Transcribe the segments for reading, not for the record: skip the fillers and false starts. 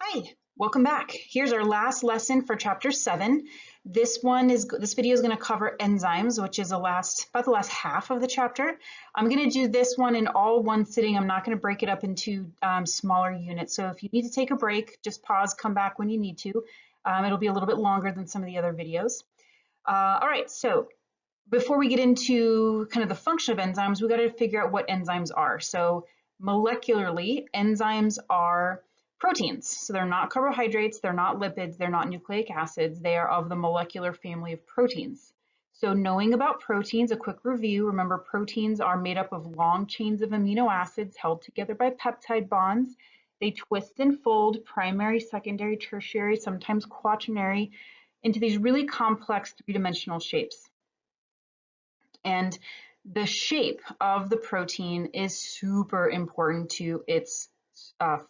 Hi, welcome back. Here's our last lesson for chapter 7. This video is going to cover enzymes, which is about the last half of the chapter. I'm going to do this one in all one sitting. I'm not going to break it up into smaller units. So if you need to take a break, just pause, come back when you need to. It'll be a little bit longer than some of the other videos. All right, so before we get into kind of the function of enzymes, we got to figure out what enzymes are. So molecularly, enzymes are proteins. So they're not carbohydrates, they're not lipids, they're not nucleic acids. They are of the molecular family of proteins. So knowing about proteins, a quick review. Remember, proteins are made up of long chains of amino acids held together by peptide bonds. They twist and fold, primary, secondary, tertiary, sometimes quaternary, into these really complex three-dimensional shapes. And the shape of the protein is super important to its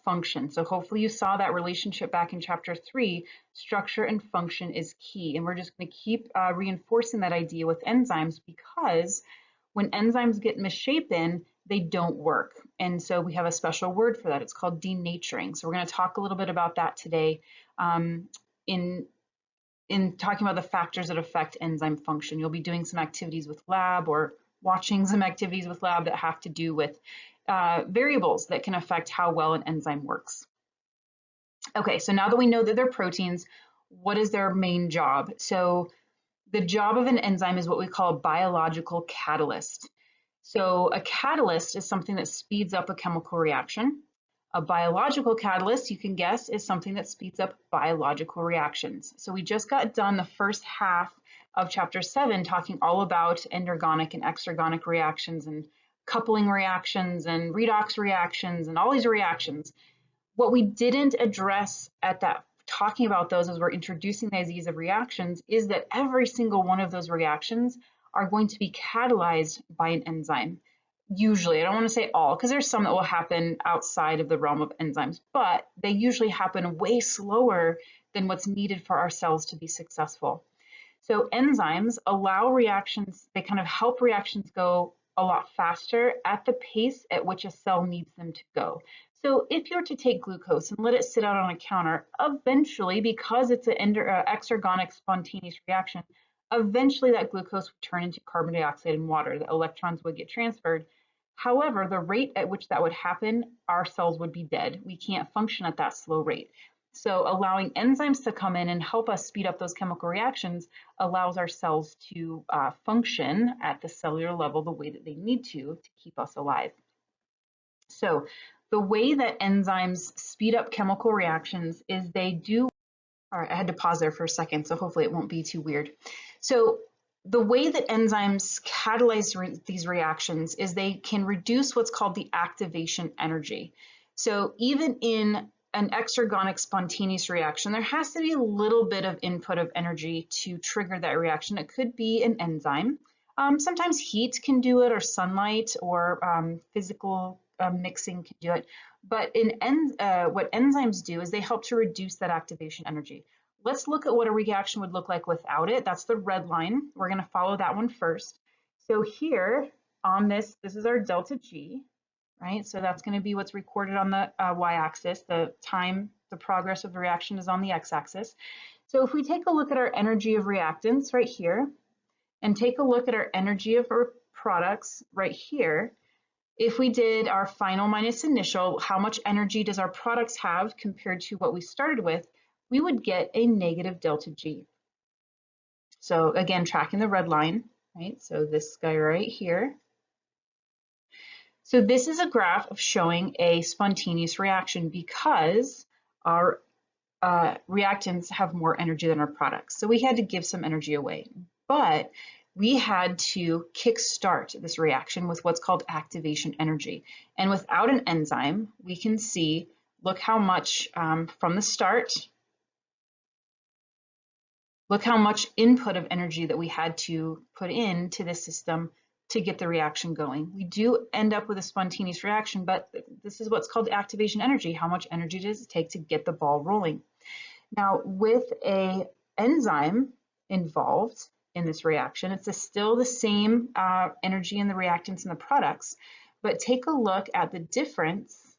function. So hopefully you saw that relationship back in chapter 3. Structure and function is key. And we're just going to keep reinforcing that idea with enzymes, because when enzymes get misshapen, they don't work. And so we have a special word for that. It's called denaturing. So we're going to talk a little bit about that today in talking about the factors that affect enzyme function. You'll be doing some activities with lab or watching some activities with lab that have to do with variables that can affect how well an enzyme works. Okay, so now that we know that they're proteins, what is their main job? So the job of an enzyme is what we call a biological catalyst. So a catalyst is something that speeds up a chemical reaction. A biological catalyst, you can guess, is something that speeds up biological reactions. So we just got done the first half of chapter 7 talking all about endergonic and exergonic reactions and coupling reactions and redox reactions and all these reactions. What we didn't address at that talking about those as we're introducing the ideas of reactions is that every single one of those reactions are going to be catalyzed by an enzyme. Usually, I don't want to say all, because there's some that will happen outside of the realm of enzymes, but they usually happen way slower than what's needed for our cells to be successful. So enzymes allow reactions, they kind of help reactions go a lot faster at the pace at which a cell needs them to go. So if you were to take glucose and let it sit out on a counter, eventually, because it's an exergonic spontaneous reaction, eventually that glucose would turn into carbon dioxide and water. The electrons would get transferred. However, the rate at which that would happen, our cells would be dead. We can't function at that slow rate. So allowing enzymes to come in and help us speed up those chemical reactions allows our cells to function at the cellular level the way that they need to keep us alive. So the way that enzymes speed up chemical reactions is they do, all right, I had to pause there for a second, so hopefully it won't be too weird. So the way that enzymes catalyze these reactions is they can reduce what's called the activation energy. So even in an exergonic spontaneous reaction, there has to be a little bit of input of energy to trigger that reaction. It could be an enzyme. Sometimes heat can do it, or sunlight, or physical mixing can do it. But what enzymes do is they help to reduce that activation energy. Let's look at what a reaction would look like without it. That's the red line. We're going to follow that one first. So here on this is our delta G, right? So that's going to be what's recorded on the y-axis. The time, the progress of the reaction is on the x-axis. So if we take a look at our energy of reactants right here, and take a look at our energy of our products right here, if we did our final minus initial, how much energy does our products have compared to what we started with, we would get a negative delta G. So again, tracking the red line, right? So this guy right here. So this is a graph of showing a spontaneous reaction because our reactants have more energy than our products. So we had to give some energy away, but we had to kickstart this reaction with what's called activation energy. And without an enzyme, we can see, look how much from the start, look how much input of energy that we had to put into this system to get the reaction going. We do end up with a spontaneous reaction, but this is what's called activation energy. How much energy does it take to get the ball rolling? Now, with an enzyme involved in this reaction, it's still the same energy in the reactants and the products, but take a look at the difference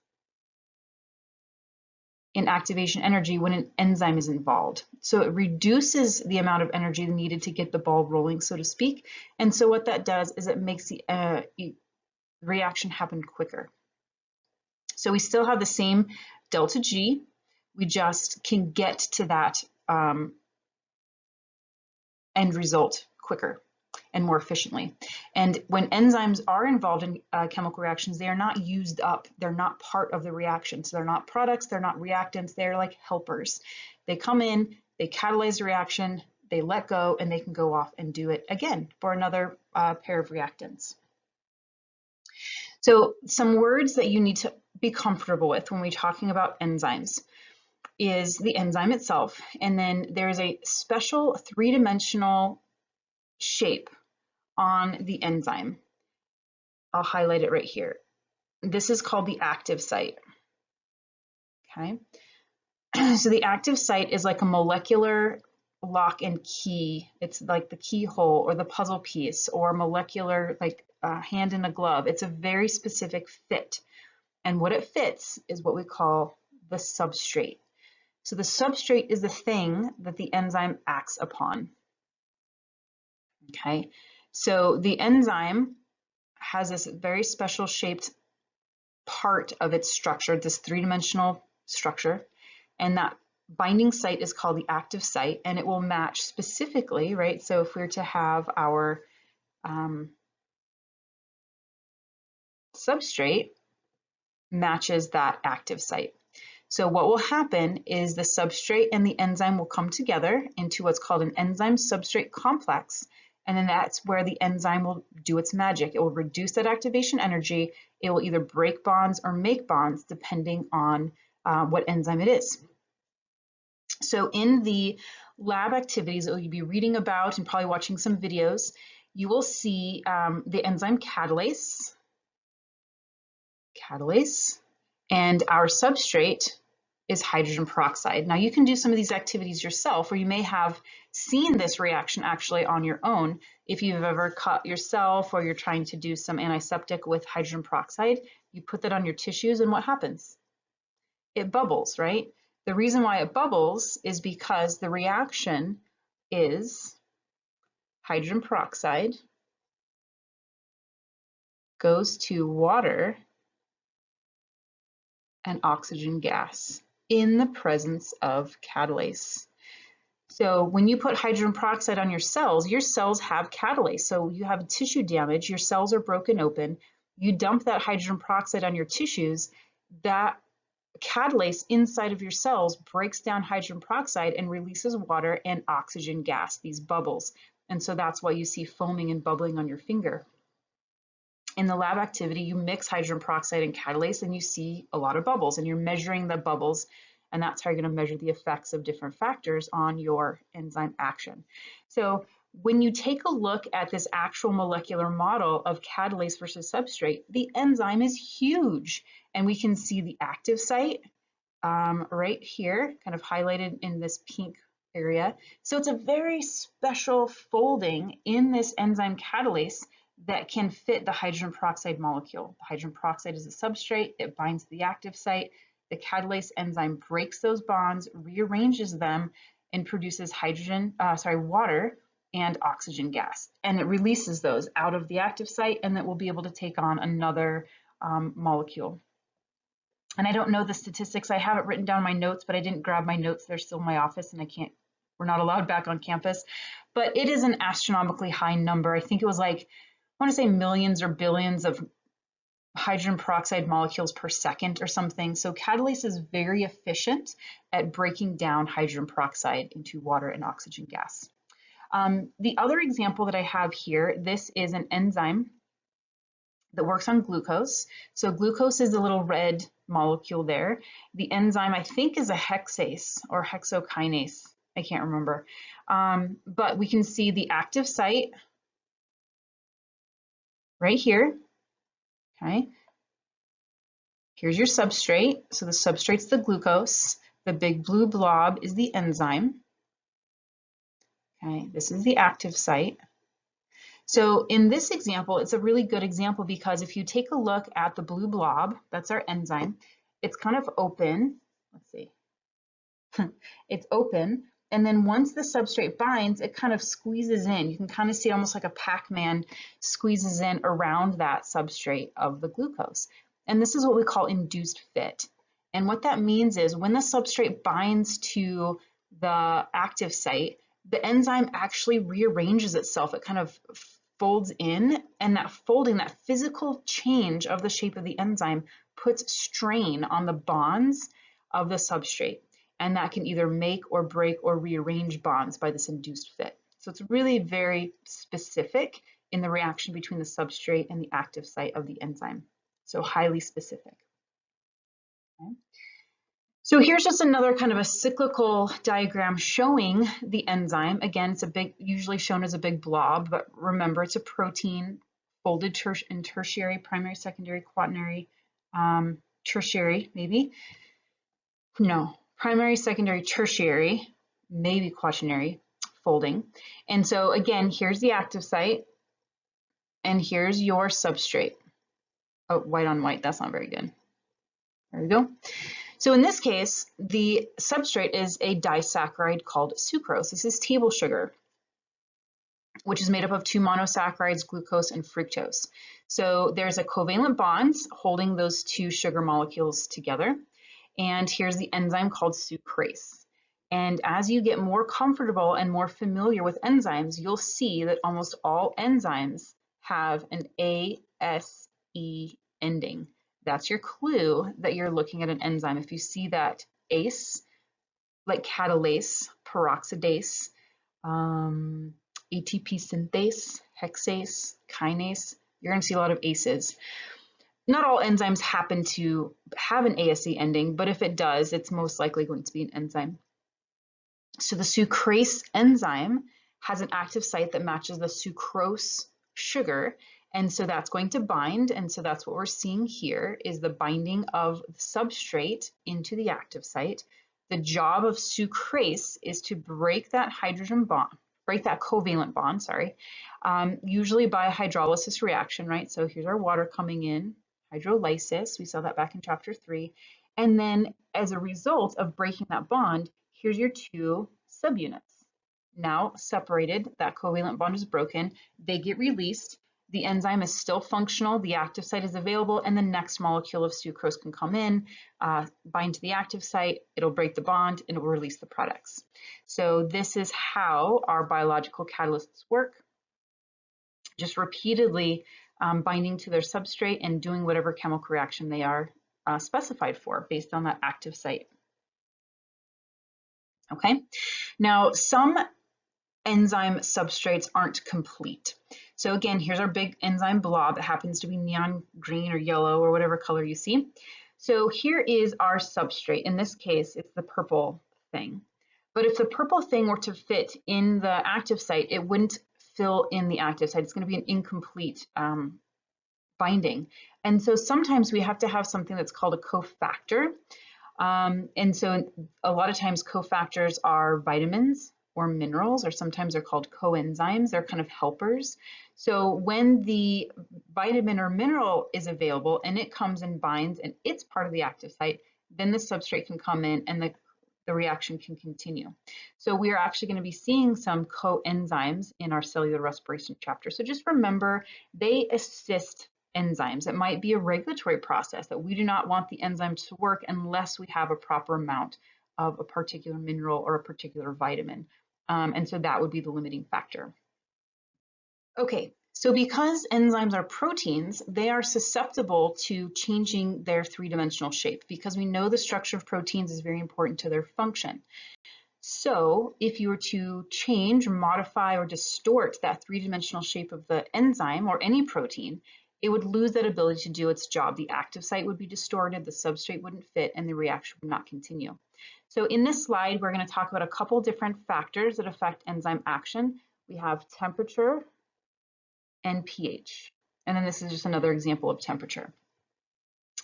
in activation energy when an enzyme is involved. So it reduces the amount of energy needed to get the ball rolling, so to speak. And so what that does is it makes the reaction happen quicker. So we still have the same delta G, we just can get to that end result quicker and more efficiently. And when enzymes are involved in chemical reactions, they are not used up. They're not part of the reaction. So they're not products, they're not reactants, they're like helpers. They come in, they catalyze the reaction, they let go, and they can go off and do it again for another pair of reactants. So some words that you need to be comfortable with when we're talking about enzymes is the enzyme itself, and then there's a special three-dimensional shape on the enzyme. I'll highlight it right here. This is called the active site. Okay, so the active site is like a molecular lock and key. It's like the keyhole or the puzzle piece, or molecular, like hand in a glove. It's a very specific fit, and what it fits is what we call the substrate. So the substrate is the thing that the enzyme acts upon. Okay, so the enzyme has this very special shaped part of its structure, this three-dimensional structure, and that binding site is called the active site, and it will match specifically, right? So if we were to have our substrate matches that active site. So what will happen is the substrate and the enzyme will come together into what's called an enzyme substrate complex. And then that's where the enzyme will do its magic. It will reduce that activation energy. It will either break bonds or make bonds depending on what enzyme it is. So in the lab activities that you'll be reading about and probably watching some videos, you will see the enzyme catalase, and our substrate is hydrogen peroxide. Now you can do some of these activities yourself, or you may have seen this reaction actually on your own. If you've ever cut yourself or you're trying to do some antiseptic with hydrogen peroxide, you put that on your tissues and what happens? It bubbles, right? The reason why it bubbles is because the reaction is hydrogen peroxide goes to water and oxygen gas in the presence of catalase. So when you put hydrogen peroxide on your cells have catalase. So you have tissue damage, your cells are broken open, you dump that hydrogen peroxide on your tissues, that catalase inside of your cells breaks down hydrogen peroxide and releases water and oxygen gas, these bubbles. And so that's why you see foaming and bubbling on your finger. In the lab activity, you mix hydrogen peroxide and catalase and you see a lot of bubbles, and you're measuring the bubbles, and that's how you're going to measure the effects of different factors on your enzyme action. So when you take a look at this actual molecular model of catalase versus substrate, the enzyme is huge, and we can see the active site right here, kind of highlighted in this pink area. So it's a very special folding in this enzyme catalase that can fit the hydrogen peroxide molecule. The hydrogen peroxide is a substrate, it binds to the active site. The catalase enzyme breaks those bonds, rearranges them, and produces water and oxygen gas. And it releases those out of the active site, and that will be able to take on another molecule. And I don't know the statistics. I have it written down in my notes, but I didn't grab my notes. They're still in my office, and we're not allowed back on campus. But it is an astronomically high number. I think it was like, I want to say millions or billions of hydrogen peroxide molecules per second or something. So catalase is very efficient at breaking down hydrogen peroxide into water and oxygen gas. The other example that I have here, this is an enzyme that works on glucose. So glucose is a little red molecule there. The enzyme, I think, is a hexase or hexokinase. I can't remember. But we can see the active site right here, okay? Here's your substrate. So the substrate's the glucose. The big blue blob is the enzyme. Okay, this is the active site. So in this example, it's a really good example because if you take a look at the blue blob, that's our enzyme, it's kind of open. Let's see, it's open. And then once the substrate binds, it kind of squeezes in. You can kind of see almost like a Pac-Man squeezes in around that substrate of the glucose. And this is what we call induced fit. And what that means is when the substrate binds to the active site, the enzyme actually rearranges itself. It kind of folds in, and that folding, that physical change of the shape of the enzyme puts strain on the bonds of the substrate. And that can either make or break or rearrange bonds by this induced fit. So it's really very specific in the reaction between the substrate and the active site of the enzyme. So highly specific. Okay. So here's just another kind of a cyclical diagram showing the enzyme. Again, it's usually shown as a big blob, but remember it's a protein folded in tertiary, primary, secondary, quaternary, tertiary, maybe. No, primary, secondary, tertiary, maybe quaternary folding. And so again, here's the active site and here's your substrate. Oh, white on white, that's not very good. There we go. So in this case, the substrate is a disaccharide called sucrose. This is table sugar, which is made up of two monosaccharides, glucose and fructose. So there's a covalent bond holding those two sugar molecules together. And here's the enzyme called sucrase. And as you get more comfortable and more familiar with enzymes, you'll see that almost all enzymes have an ASE ending. That's your clue that you're looking at an enzyme. If you see that ACE, like catalase, peroxidase, ATP synthase, hexase, kinase, you're going to see a lot of ACEs. Not all enzymes happen to have an ASE ending, but if it does, it's most likely going to be an enzyme. So the sucrase enzyme has an active site that matches the sucrose sugar, and so that's going to bind, and so that's what we're seeing here is the binding of the substrate into the active site. The job of sucrase is to break that hydrogen bond, break that covalent bond, usually by a hydrolysis reaction, right? So here's our water coming in, hydrolysis, we saw that back in chapter 3. And then as a result of breaking that bond, here's your two subunits. Now separated, that covalent bond is broken, they get released, the enzyme is still functional, the active site is available, and the next molecule of sucrose can come in, bind to the active site, it'll break the bond, and it will release the products. So this is how our biological catalysts work, just repeatedly binding to their substrate and doing whatever chemical reaction they are specified for based on that active site. Okay, now some enzyme substrates aren't complete. So again, here's our big enzyme blob that happens to be neon green or yellow or whatever color you see. So here is our substrate. In this case, it's the purple thing. But if the purple thing were to fit in the active site, it wouldn't fill in the active site. It's going to be an incomplete binding. And so sometimes we have to have something that's called a cofactor. And so a lot of times cofactors are vitamins or minerals, or sometimes they're called coenzymes. They're kind of helpers. So when the vitamin or mineral is available and it comes and binds and it's part of the active site, then the substrate can come in and the reaction can continue. So we are actually going to be seeing some coenzymes in our cellular respiration chapter. So just remember, they assist enzymes. It might be a regulatory process that we do not want the enzyme to work unless we have a proper amount of a particular mineral or a particular vitamin. And so that would be the limiting factor. Okay, so because enzymes are proteins, they are susceptible to changing their three-dimensional shape because we know the structure of proteins is very important to their function. So if you were to change, modify, or distort that three-dimensional shape of the enzyme or any protein, it would lose that ability to do its job. The active site would be distorted, the substrate wouldn't fit, and the reaction would not continue. So in this slide, we're going to talk about a couple different factors that affect enzyme action. We have temperature and pH. And then this is just another example of temperature.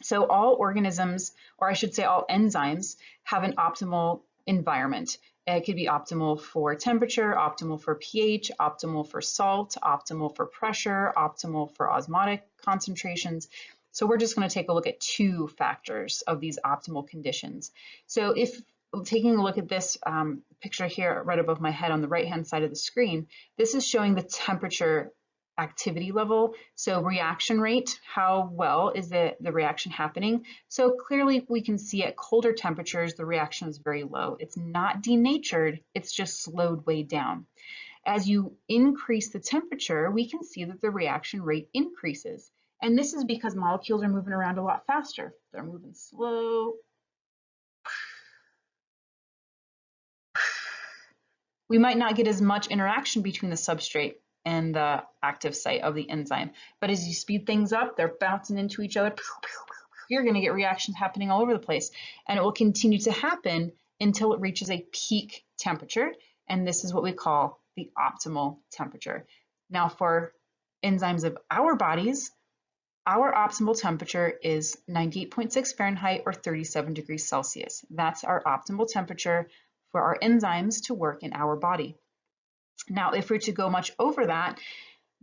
So all organisms, or I should say all enzymes, have an optimal environment. It could be optimal for temperature, optimal for pH, optimal for salt, optimal for pressure, optimal for osmotic concentrations. So we're just going to take a look at two factors of these optimal conditions. So if taking a look at this picture here right above my head on the right-hand side of the screen, this is showing the temperature activity level. So reaction rate, how well is the reaction happening? So clearly we can see at colder temperatures, the reaction is very low. It's not denatured, it's just slowed way down. As you increase the temperature, we can see that the reaction rate increases. And this is because molecules are moving around a lot faster. They're moving slow. We might not get as much interaction between the substrate and the active site of the enzyme. But as you speed things up, they're bouncing into each other. You're going to get reactions happening all over the place. And it will continue to happen until it reaches a peak temperature. And this is what we call the optimal temperature. Now, for enzymes of our bodies, our optimal temperature is 98.6 Fahrenheit or 37 degrees Celsius. That's our optimal temperature for our enzymes to work in our body. Now, if we're to go much over that,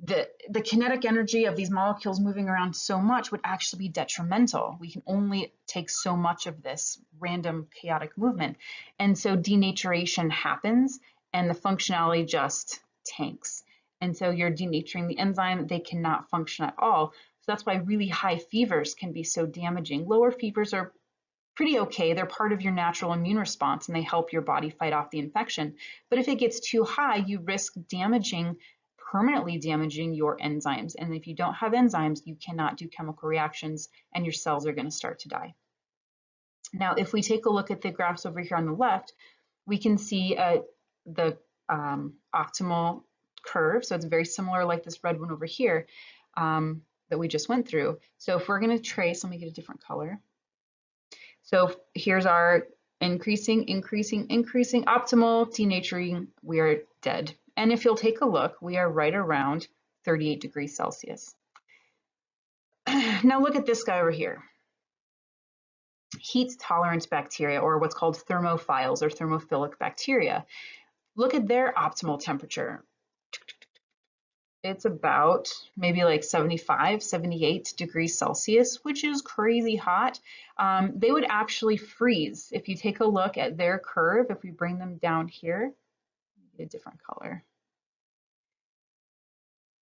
the kinetic energy of these molecules moving around so much would actually be detrimental. We can only take so much of this random chaotic movement. And so denaturation happens and the functionality just tanks. And so you're denaturing the enzyme, they cannot function at all. So that's why really high fevers can be so damaging. Lower fevers are pretty okay. They're part of your natural immune response and they help your body fight off the infection. But if it gets too high, you risk permanently damaging your enzymes. And if you don't have enzymes, you cannot do chemical reactions and your cells are going to start to die. Now, if we take a look at the graphs over here on the left, we can see the optimal curve. So it's very similar like this red one over here that we just went through. So if we're going to trace, let me get a different color. So here's our increasing, optimal, denaturing, we are dead. And if you'll take a look, we are right around 38 degrees Celsius. Now look at this guy over here. Heat tolerant bacteria, or what's called thermophiles or thermophilic bacteria. Look at their optimal temperature. It's about maybe like 75, 78 degrees Celsius, which is crazy hot. They would actually freeze. If you take a look at their curve, if we bring them down here, get a different color.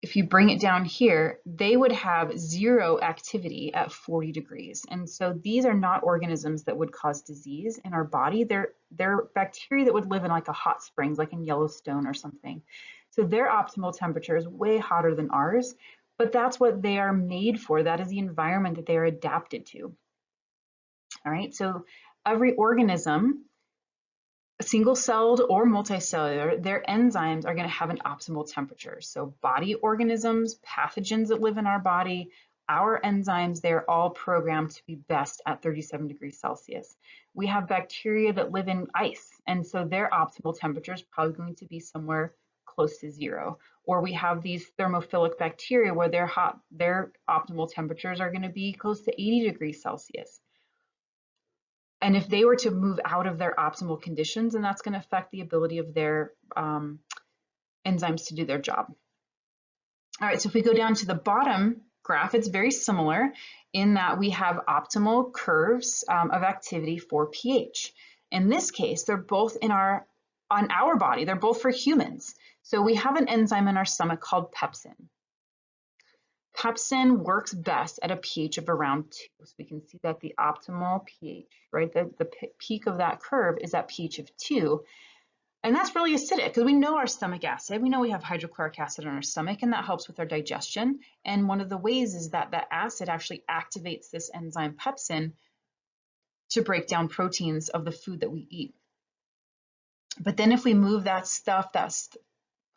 If you bring it down here, they would have zero activity at 40 degrees. And so these are not organisms that would cause disease in our body. They're bacteria that would live in like a hot springs, like in Yellowstone or something. So their optimal temperature is way hotter than ours, but that's what they are made for. That is the environment that they are adapted to. All right, so every organism, single-celled or multicellular, their enzymes are going to have an optimal temperature. So body organisms, pathogens that live in our body, our enzymes, they're all programmed to be best at 37 degrees Celsius. We have bacteria that live in ice, and so their optimal temperature is probably going to be somewhere close to zero. Or we have these thermophilic bacteria where they're hot, their optimal temperatures are going to be close to 80 degrees Celsius. And if they were to move out of their optimal conditions, then that's going to affect the ability of their enzymes to do their job. All right, so if we go down to the bottom graph, it's very similar in that we have optimal curves of activity for pH. In this case, they're both on our body, they're both for humans. So we have an enzyme in our stomach called pepsin. Pepsin works best at a pH of around 2. So we can see that the optimal pH, right, the peak of that curve is at pH of 2. And that's really acidic because we know our stomach acid. We know we have hydrochloric acid in our stomach, and that helps with our digestion. And one of the ways is that that acid actually activates this enzyme pepsin to break down proteins of the food that we eat. But then if we move that stuff, that's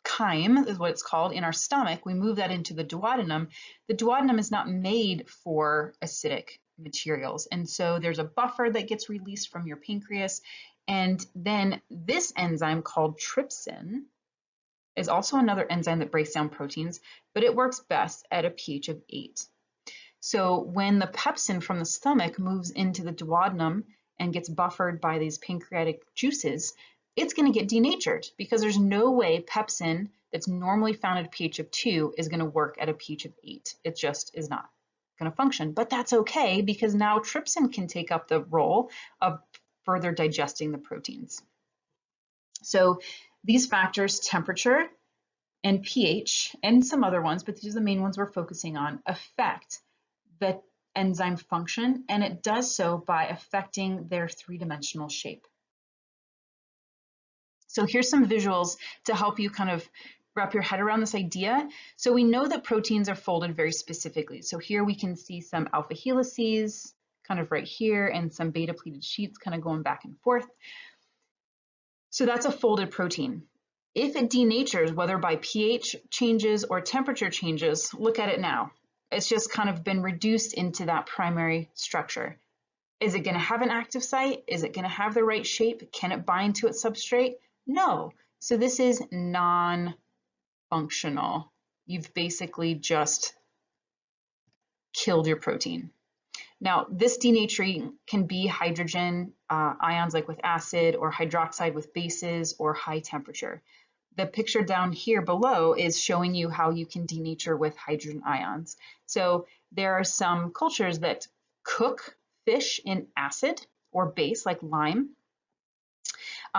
chyme is what it's called in our stomach, we move that into the duodenum. The duodenum is not made for acidic materials. And so there's a buffer that gets released from your pancreas. And then this enzyme called trypsin is also another enzyme that breaks down proteins, but it works best at a pH of 8. So when the pepsin from the stomach moves into the duodenum and gets buffered by these pancreatic juices, it's going to get denatured because there's no way pepsin that's normally found at a pH of 2 is going to work at a pH of 8. It just is not going to function. But that's okay because now trypsin can take up the role of further digesting the proteins. So these factors, temperature and pH, and some other ones, but these are the main ones we're focusing on, affect the enzyme function, and it does so by affecting their three-dimensional shape. So here's some visuals to help you kind of wrap your head around this idea. So we know that proteins are folded very specifically. So here we can see some alpha helices kind of right here and some beta pleated sheets kind of going back and forth. So that's a folded protein. If it denatures, whether by pH changes or temperature changes, look at it now. It's just kind of been reduced into that primary structure. Is it going to have an active site? Is it going to have the right shape? Can it bind to its substrate? No. So this is non-functional. You've basically just killed your protein. Now, this denaturing can be hydrogen ions like with acid, or hydroxide with bases, or high temperature. The picture down here below is showing you how you can denature with hydrogen ions. So there are some cultures that cook fish in acid or base like lime.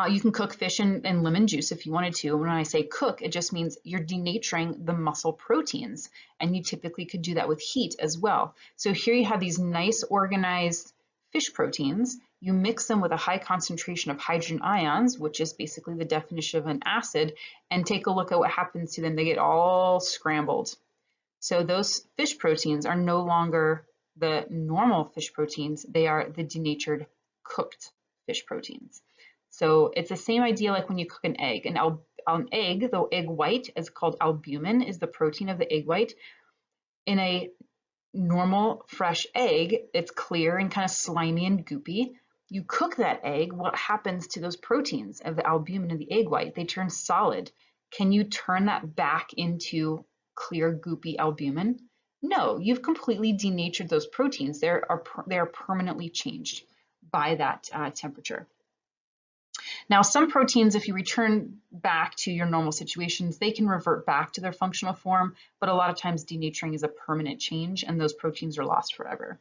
You can cook fish in lemon juice if you wanted to. When I say cook, it just means you're denaturing the muscle proteins, and you typically could do that with heat as well. So here you have these nice organized fish proteins. You mix them with a high concentration of hydrogen ions, which is basically the definition of an acid, and take a look at what happens to them. They get all scrambled. So those fish proteins are no longer the normal fish proteins. They are the denatured cooked fish proteins. So it's the same idea like when you cook an egg. An egg, the egg white is called albumin, is the protein of the egg white. In a normal fresh egg, it's clear and kind of slimy and goopy. You cook that egg, what happens to those proteins of the albumin and the egg white? They turn solid. Can you turn that back into clear, goopy albumin? No, you've completely denatured those proteins. They are permanently changed by that temperature. Now, some proteins, if you return back to your normal situations, they can revert back to their functional form, but a lot of times denaturing is a permanent change and those proteins are lost forever.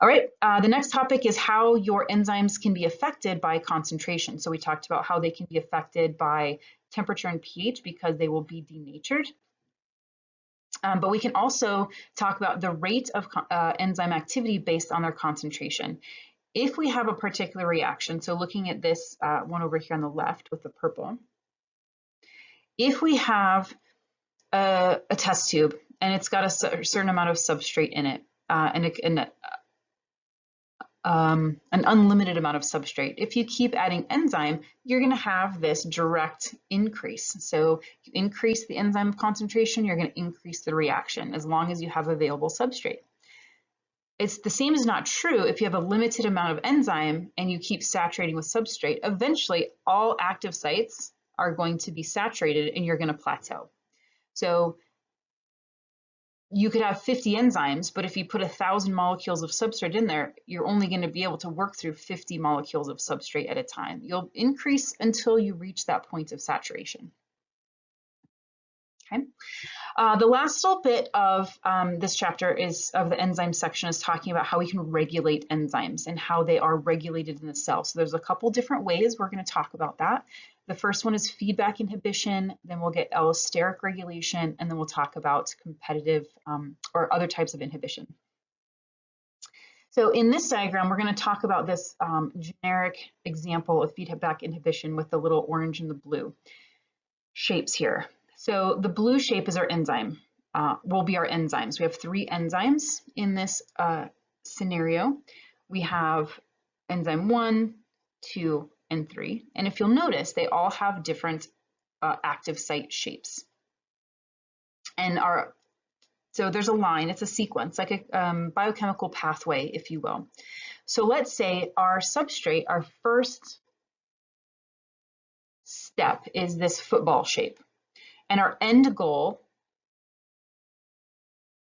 All right, the next topic is how your enzymes can be affected by concentration. So we talked about how they can be affected by temperature and pH because they will be denatured. But we can also talk about the rate of enzyme activity based on their concentration. If we have a particular reaction, so looking at this one over here on the left with the purple, if we have a test tube and it's got a certain amount of substrate in it and an unlimited amount of substrate, if you keep adding enzyme, you're going to have this direct increase. So you increase the enzyme concentration, you're going to increase the reaction as long as you have available substrate. It's the same is not true if you have a limited amount of enzyme and you keep saturating with substrate. Eventually, all active sites are going to be saturated and you're going to plateau. So you could have 50 enzymes, but if you put 1,000 molecules of substrate in there, you're only going to be able to work through 50 molecules of substrate at a time. You'll increase until you reach that point of saturation. Okay. The last little bit of this chapter of the enzyme section is talking about how we can regulate enzymes and how they are regulated in the cell. So there's a couple different ways we're going to talk about that. The first one is feedback inhibition, then we'll get allosteric regulation, and then we'll talk about competitive or other types of inhibition. So in this diagram, we're going to talk about this generic example of feedback inhibition with the little orange and the blue shapes here. So the blue shape is our enzyme, will be our enzymes. We have 3 enzymes in this scenario. We have enzyme 1, 2, and 3. And if you'll notice, they all have different active site shapes. And so there's a line, it's a sequence, like a biochemical pathway, if you will. So let's say our substrate, our first step is this football shape. And our end goal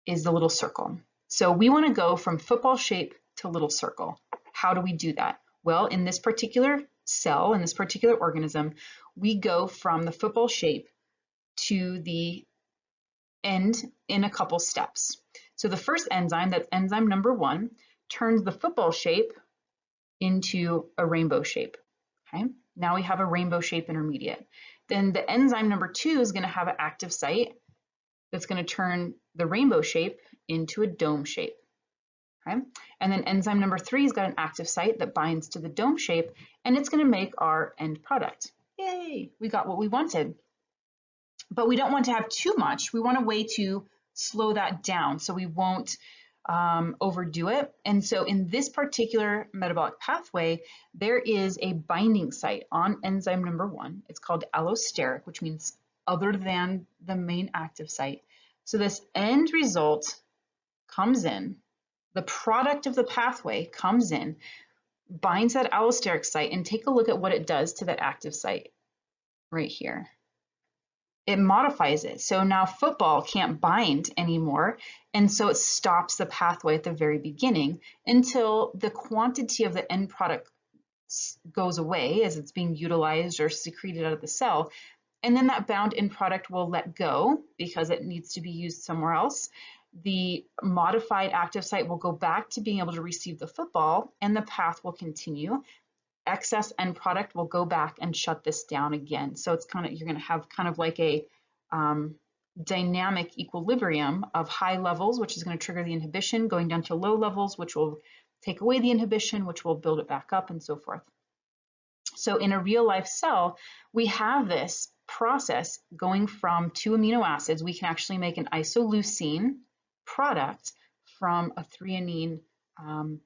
is the little circle. So we want to go from football shape to little circle. How do we do that? Well, in this particular cell, in this particular organism, we go from the football shape to the end in a couple steps. So the first enzyme, that's enzyme number 1, turns the football shape into a rainbow shape. Okay, now we have a rainbow shape intermediate. Then the enzyme number 2 is going to have an active site that's going to turn the rainbow shape into a dome shape. Okay, and then enzyme number 3 has got an active site that binds to the dome shape, and it's going to make our end product. Yay, we got what we wanted. But we don't want to have too much. We want a way to slow that down so we won't overdo it. And so in this particular metabolic pathway, there is a binding site on enzyme number 1. It's called allosteric, which means other than the main active site. So this end result comes in, the product of the pathway comes in, binds that allosteric site, and take a look at what it does to that active site right here. It modifies it. So now football can't bind anymore. And so it stops the pathway at the very beginning until the quantity of the end product goes away as it's being utilized or secreted out of the cell. And then that bound end product will let go because it needs to be used somewhere else. The modified active site will go back to being able to receive the football, and the path will continue. Excess end product will go back and shut this down again. So it's you're going to have kind of like a dynamic equilibrium of high levels, which is going to trigger the inhibition, going down to low levels, which will take away the inhibition, which will build it back up, and so forth. So in a real life cell, we have this process going from 2 amino acids. We can actually make an isoleucine product from a threonine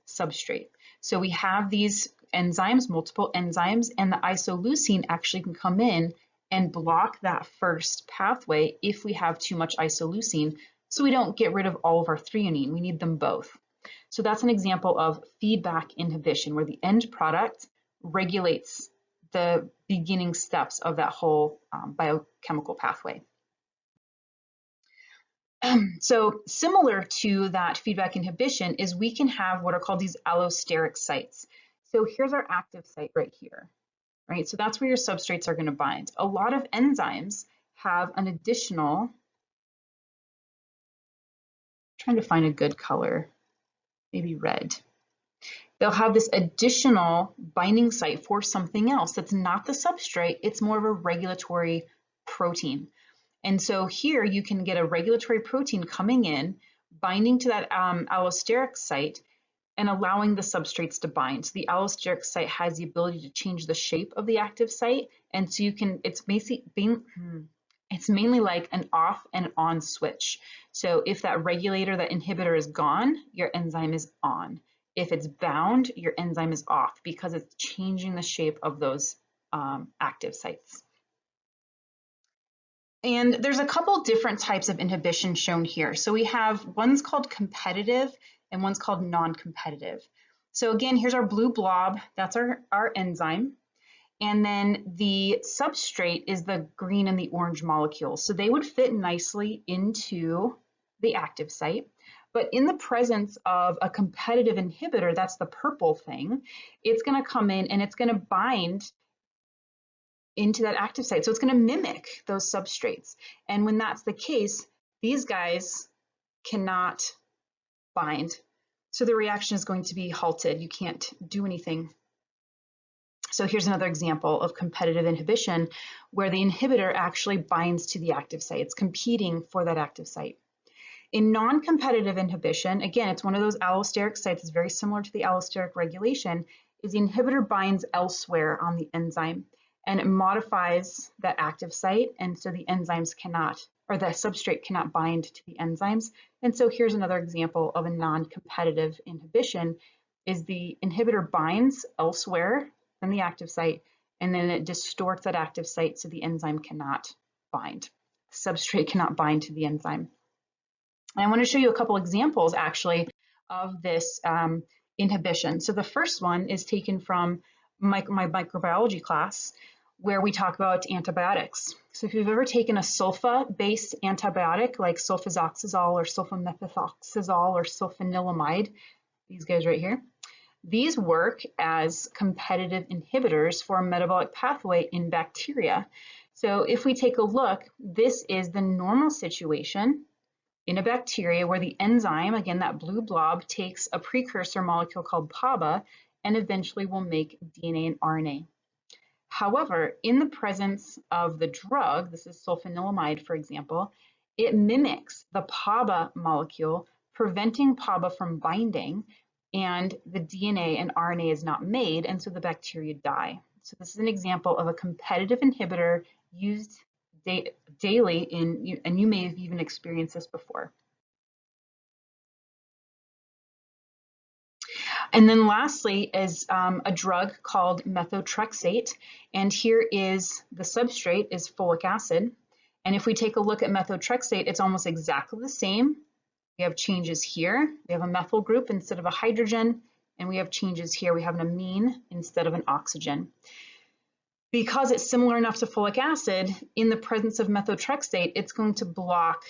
substrate. So we have these enzymes, multiple enzymes, and the isoleucine actually can come in and block that first pathway if we have too much isoleucine, so we don't get rid of all of our threonine. We need them both. So that's an example of feedback inhibition, where the end product regulates the beginning steps of that whole biochemical pathway. So similar to that feedback inhibition is we can have what are called these allosteric sites. So here's our active site right here, right? So that's where your substrates are going to bind. A lot of enzymes have an additional, trying to find a good color, maybe red. They'll have this additional binding site for something else that's not the substrate, it's more of a regulatory protein. And so here you can get a regulatory protein coming in, binding to that allosteric site, and allowing the substrates to bind. So the allosteric site has the ability to change the shape of the active site, and so you can, it's mainly like an off and on switch. So if that regulator, that inhibitor is gone, your enzyme is on. If it's bound, your enzyme is off because it's changing the shape of those active sites. And there's a couple different types of inhibition shown here. So we have one's called competitive and one's called non-competitive. So again, here's our blue blob, that's our enzyme. And then the substrate is the green and the orange molecules. So they would fit nicely into the active site. But in the presence of a competitive inhibitor, that's the purple thing, it's going to come in and it's going to bind into that active site. So it's going to mimic those substrates. And when that's the case, these guys cannot bind. So the reaction is going to be halted. You can't do anything. So here's another example of competitive inhibition where the inhibitor actually binds to the active site. It's competing for that active site. In non-competitive inhibition, again, it's one of those allosteric sites. It's very similar to the allosteric regulation, is the inhibitor binds elsewhere on the enzyme and it modifies that active site. And so the enzymes cannot, or the substrate cannot bind to the enzymes. And so here's another example of a non-competitive inhibition is the inhibitor binds elsewhere than the active site, and then it distorts that active site so the enzyme cannot bind. The substrate cannot bind to the enzyme. And I want to show you a couple examples actually of this inhibition. So the first one is taken from my microbiology class where we talk about antibiotics. So if you've ever taken a sulfa-based antibiotic like sulfazoxazole or sulfamethoxazole or sulfanilamide, these guys right here, these work as competitive inhibitors for a metabolic pathway in bacteria. So if we take a look, this is the normal situation in a bacteria where the enzyme, again, that blue blob, takes a precursor molecule called PABA and eventually will make DNA and RNA. However, in the presence of the drug, this is sulfanilamide, for example, it mimics the PABA molecule, preventing PABA from binding, and the DNA and RNA is not made, and so the bacteria die. So this is an example of a competitive inhibitor used daily and you may have even experienced this before. And then lastly is a drug called methotrexate. And here is the substrate is folic acid. And if we take a look at methotrexate, it's almost exactly the same. We have changes here. We have a methyl group instead of a hydrogen. And we have changes here. We have an amine instead of an oxygen. Because it's similar enough to folic acid, in the presence of methotrexate, it's going to block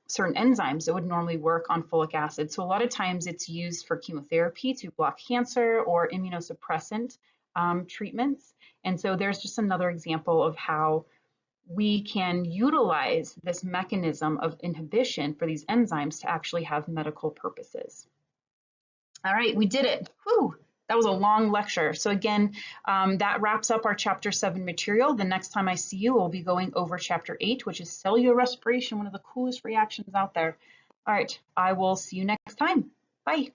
certain enzymes that would normally work on folic acid. So a lot of times it's used for chemotherapy to block cancer or immunosuppressant treatments. And so there's just another example of how we can utilize this mechanism of inhibition for these enzymes to actually have medical purposes. All right, we did it. Whew. That was a long lecture. So again, that wraps up our Chapter 7 material. The next time I see you, we'll be going over Chapter 8, which is cellular respiration, one of the coolest reactions out there. All right, I will see you next time. Bye.